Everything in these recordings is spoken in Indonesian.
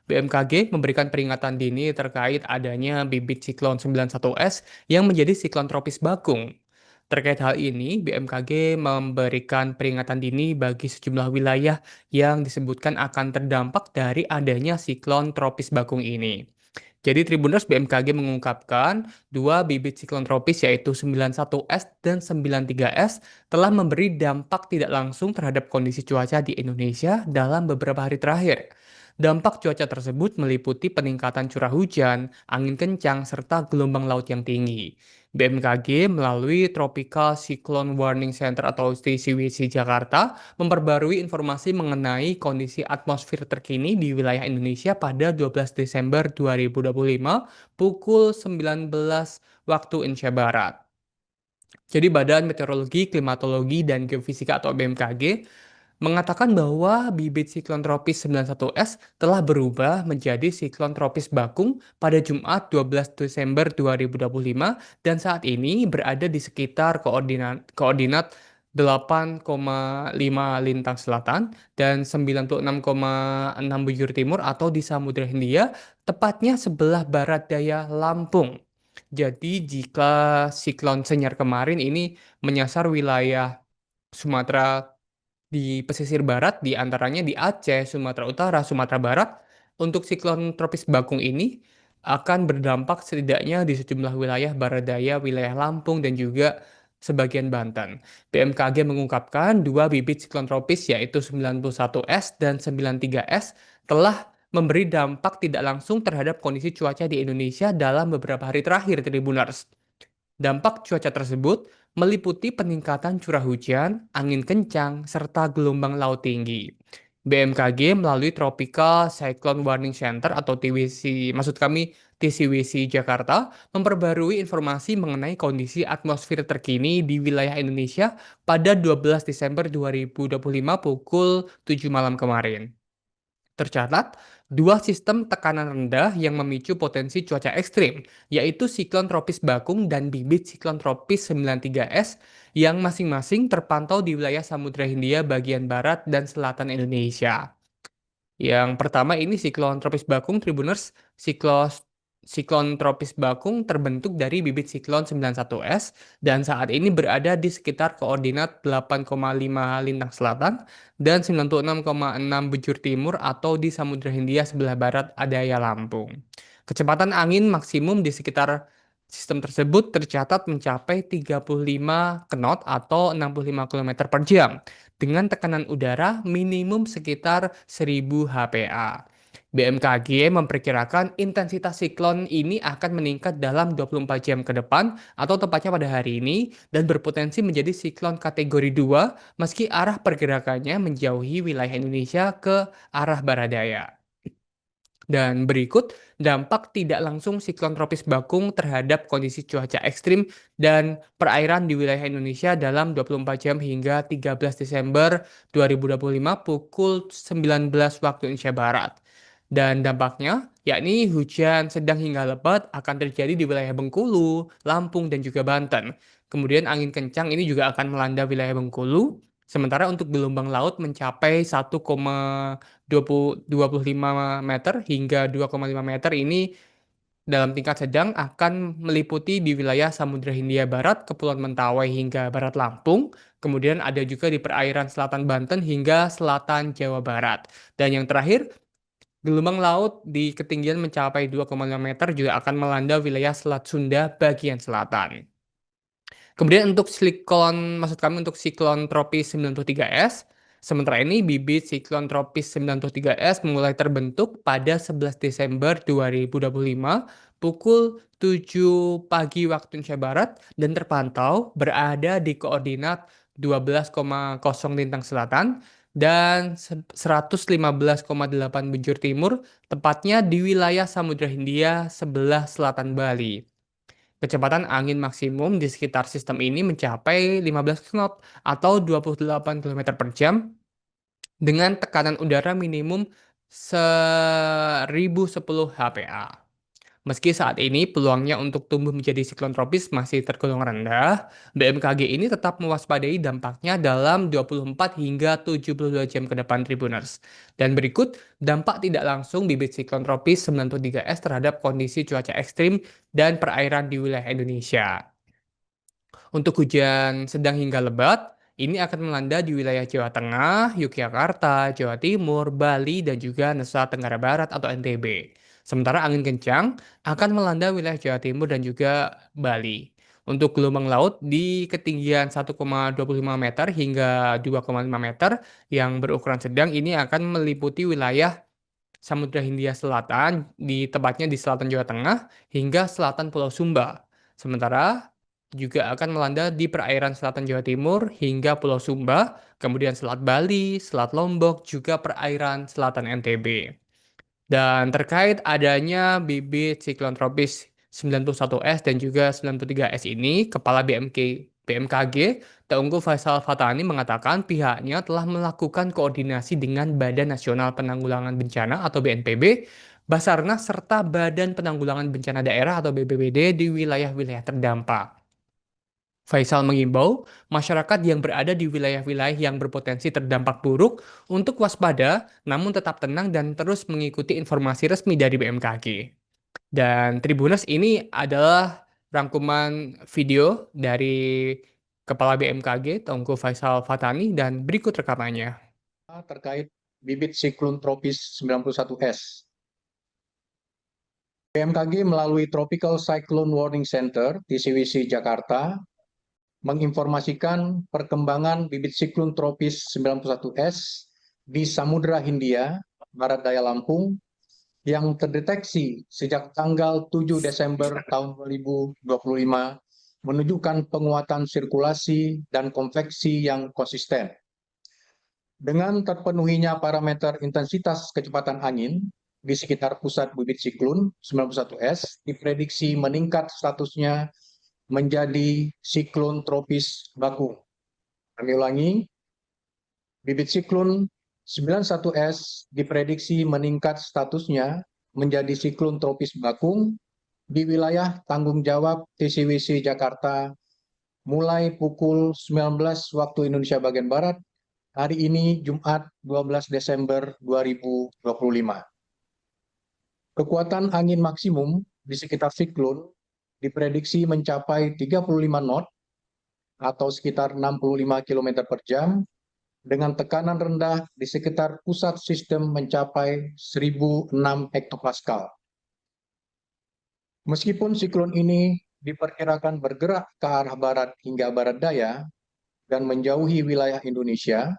BMKG memberikan peringatan dini terkait adanya bibit siklon 91S yang menjadi siklon tropis Bakung. Terkait hal ini, BMKG memberikan peringatan dini bagi sejumlah wilayah yang disebutkan akan terdampak dari adanya siklon tropis Bakung ini. Jadi Tribuners, BMKG mengungkapkan dua bibit siklon tropis yaitu 91S dan 93S telah memberi dampak tidak langsung terhadap kondisi cuaca di Indonesia dalam beberapa hari terakhir. Dampak cuaca tersebut meliputi peningkatan curah hujan, angin kencang, serta gelombang laut yang tinggi. BMKG melalui Tropical Cyclone Warning Center atau TCWC Jakarta memperbarui informasi mengenai kondisi atmosfer terkini di wilayah Indonesia pada 12 Desember 2025 pukul 19 waktu Indonesia Barat. Jadi Badan Meteorologi, Klimatologi, dan Geofisika atau BMKG mengatakan bahwa bibit siklon tropis 91S telah berubah menjadi siklon tropis Bakung pada Jumat 12 Desember 2025 dan saat ini berada di sekitar koordinat 8,5 lintang selatan dan 96,6 bujur timur atau di Samudra Hindia, tepatnya sebelah barat daya Lampung. Jadi jika siklon Senyar kemarin ini menyasar wilayah Sumatera di pesisir barat, di antaranya di Aceh, Sumatera Utara, Sumatera Barat, untuk siklon tropis Bakung ini akan berdampak setidaknya di sejumlah wilayah barat daya, wilayah Lampung, dan juga sebagian Banten. BMKG mengungkapkan dua bibit siklon tropis yaitu 91S dan 93S telah memberi dampak tidak langsung terhadap kondisi cuaca di Indonesia dalam beberapa hari terakhir, Tribuners. Dampak cuaca tersebut meliputi peningkatan curah hujan, angin kencang, serta gelombang laut tinggi. BMKG melalui Tropical Cyclone Warning Center atau TWC, maksud kami TCWC Jakarta, memperbarui informasi mengenai kondisi atmosfer terkini di wilayah Indonesia pada 12 Desember 2025 pukul 7 malam kemarin. Tercatat, dua sistem tekanan rendah yang memicu potensi cuaca ekstrim, yaitu siklon tropis Bakung dan bibit siklon tropis 93S yang masing-masing terpantau di wilayah Samudra Hindia bagian barat dan selatan Indonesia. Yang pertama ini siklon tropis Bakung, Tribuners. Siklon tropis Bakung terbentuk dari bibit siklon 91S dan saat ini berada di sekitar koordinat 8,5 lintang selatan dan 96,6 bujur timur atau di Samudra Hindia sebelah barat Adaya Lampung. Kecepatan angin maksimum di sekitar sistem tersebut tercatat mencapai 35 knot atau 65 km per jam dengan tekanan udara minimum sekitar 1000 HPA. BMKG memperkirakan intensitas siklon ini akan meningkat dalam 24 jam ke depan atau tepatnya pada hari ini dan berpotensi menjadi siklon kategori 2 meski arah pergerakannya menjauhi wilayah Indonesia ke arah barat daya. Dan berikut dampak tidak langsung siklon tropis Bakung terhadap kondisi cuaca ekstrim dan perairan di wilayah Indonesia dalam 24 jam hingga 13 Desember 2025 pukul 19 waktu Indonesia Barat. Dan dampaknya, yakni hujan sedang hingga lebat akan terjadi di wilayah Bengkulu, Lampung, dan juga Banten. Kemudian angin kencang ini juga akan melanda wilayah Bengkulu, sementara untuk gelombang laut mencapai 1,25 meter hingga 2,5 meter ini dalam tingkat sedang akan meliputi di wilayah Samudra Hindia Barat, Kepulauan Mentawai hingga Barat Lampung. Kemudian ada juga di perairan selatan Banten hingga selatan Jawa Barat. Dan yang terakhir, gelombang laut di ketinggian mencapai 2,5 meter juga akan melanda wilayah Selat Sunda bagian selatan. Kemudian untuk maksud kami untuk siklon tropis 93S, sementara ini bibit siklon tropis 93S mulai terbentuk pada 11 Desember 2025 pukul 7 pagi waktu Indonesia Barat dan terpantau berada di koordinat 12,0 lintang selatan dan 115,8 bujur timur, tepatnya di wilayah Samudra Hindia sebelah selatan Bali. Kecepatan angin maksimum di sekitar sistem ini mencapai 15 knot atau 28 km per jam dengan tekanan udara minimum 1010 HPA. Meski saat ini peluangnya untuk tumbuh menjadi siklon tropis masih tergolong rendah, BMKG ini tetap mewaspadai dampaknya dalam 24 hingga 72 jam ke depan Tribuners. Dan berikut dampak tidak langsung bibit siklon tropis 93S terhadap kondisi cuaca ekstrim dan perairan di wilayah Indonesia. Untuk hujan sedang hingga lebat, ini akan melanda di wilayah Jawa Tengah, Yogyakarta, Jawa Timur, Bali, dan juga Nusa Tenggara Barat atau NTB. Sementara angin kencang akan melanda wilayah Jawa Timur dan juga Bali. Untuk gelombang laut di ketinggian 1,25 meter hingga 2,5 meter yang berukuran sedang ini akan meliputi wilayah Samudra Hindia Selatan, tepatnya di selatan Jawa Tengah hingga selatan Pulau Sumba. Sementara juga akan melanda di perairan selatan Jawa Timur hingga Pulau Sumba, kemudian Selat Bali, Selat Lombok, juga perairan selatan NTB. Dan terkait adanya bibit siklon tropis 91S dan juga 93S ini, Kepala BMKG Teungku Faisal Fatani mengatakan pihaknya telah melakukan koordinasi dengan Badan Nasional Penanggulangan Bencana atau BNPB, Basarnas serta Badan Penanggulangan Bencana Daerah atau BPBD di wilayah-wilayah terdampak. Faisal mengimbau masyarakat yang berada di wilayah-wilayah yang berpotensi terdampak buruk untuk waspada, namun tetap tenang dan terus mengikuti informasi resmi dari BMKG. Dan Tribuners ini adalah rangkuman video dari Kepala BMKG Teungku Faisal Fatani dan berikut rekamannya. Terkait bibit siklon tropis 91S. BMKG melalui Tropical Cyclone Warning Center TCWC Jakarta menginformasikan perkembangan bibit siklon tropis 91S di Samudra Hindia, Barat Daya Lampung, yang terdeteksi sejak tanggal 7 Desember tahun 2025 menunjukkan penguatan sirkulasi dan konveksi yang konsisten. Dengan terpenuhinya parameter intensitas kecepatan angin di sekitar pusat bibit siklon 91S diprediksi meningkat statusnya menjadi siklon tropis Bakung. Kami ulangi, bibit siklon 91S diprediksi meningkat statusnya menjadi siklon tropis Bakung di wilayah tanggung jawab TCWC Jakarta mulai pukul 19 waktu Indonesia bagian Barat hari ini Jumat 12 Desember 2025. Kekuatan angin maksimum di sekitar siklon diprediksi mencapai 35 knot atau sekitar 65 km per jam dengan tekanan rendah di sekitar pusat sistem mencapai 1006 hektopascal. Meskipun siklon ini diperkirakan bergerak ke arah barat hingga barat daya dan menjauhi wilayah Indonesia,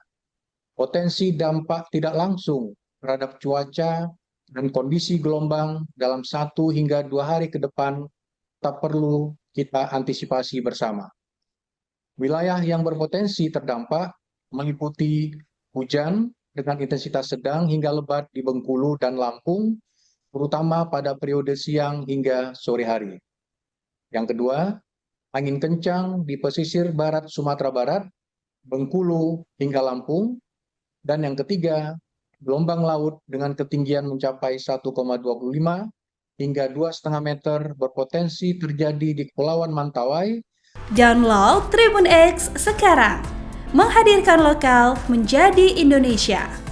potensi dampak tidak langsung terhadap cuaca dan kondisi gelombang dalam 1 hingga 2 hari ke depan tak perlu kita antisipasi bersama. Wilayah yang berpotensi terdampak meliputi hujan dengan intensitas sedang hingga lebat di Bengkulu dan Lampung, terutama pada periode siang hingga sore hari. Yang kedua, angin kencang di pesisir barat Sumatera Barat, Bengkulu hingga Lampung. Dan yang ketiga, gelombang laut dengan ketinggian mencapai 1,25 hingga 2,5 meter berpotensi terjadi di Kepulauan Mentawai. Download Tribun X sekarang, menghadirkan lokal menjadi Indonesia.